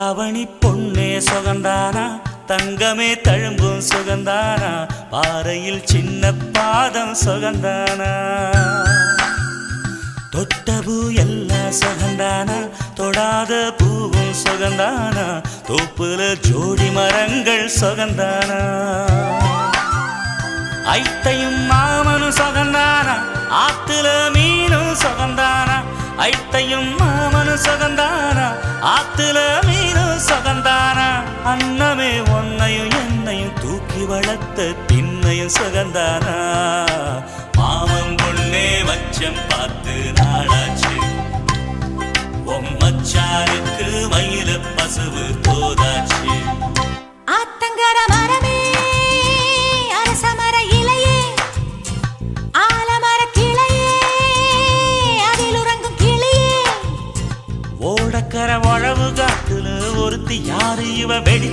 அவனி பொன்னே சுகந்தானா தங்கமே தழும்பும் சுகந்தானா பாறையில் சின்ன பாதம் சுகந்தானா தொட்டபூ எல்லாம் சுகந்தானா தொடாத பூவும் சுகந்தானா தோப்புல ஜோடி மரங்கள் சுகந்தானா ஐத்தையும் மாமனும் சுகந்தானா ஆத்துல மீனும் சுகந்தானா ஐத்தையும் மாமனும் சுகந்தானா ஆத்துல மீனும் சுகந்தானா அன்னமே ஒன்னையும் என்னையும் தூக்கி வளர்த்த திண்ணையும் சுகந்தானா மாமன் பொண்ணே மச்சம் பார்த்து நாளாச்சு மச்சாருக்கு மயில பசுவு தோதாச்சு ஆத்தங்கர மரமே அரசமர இலையே ஆலமர கிளையே அதில் உறங்கும் கிளியே ஓடக்கர வளவு காத்துல ஒருத்தி யாரு இவ வெடி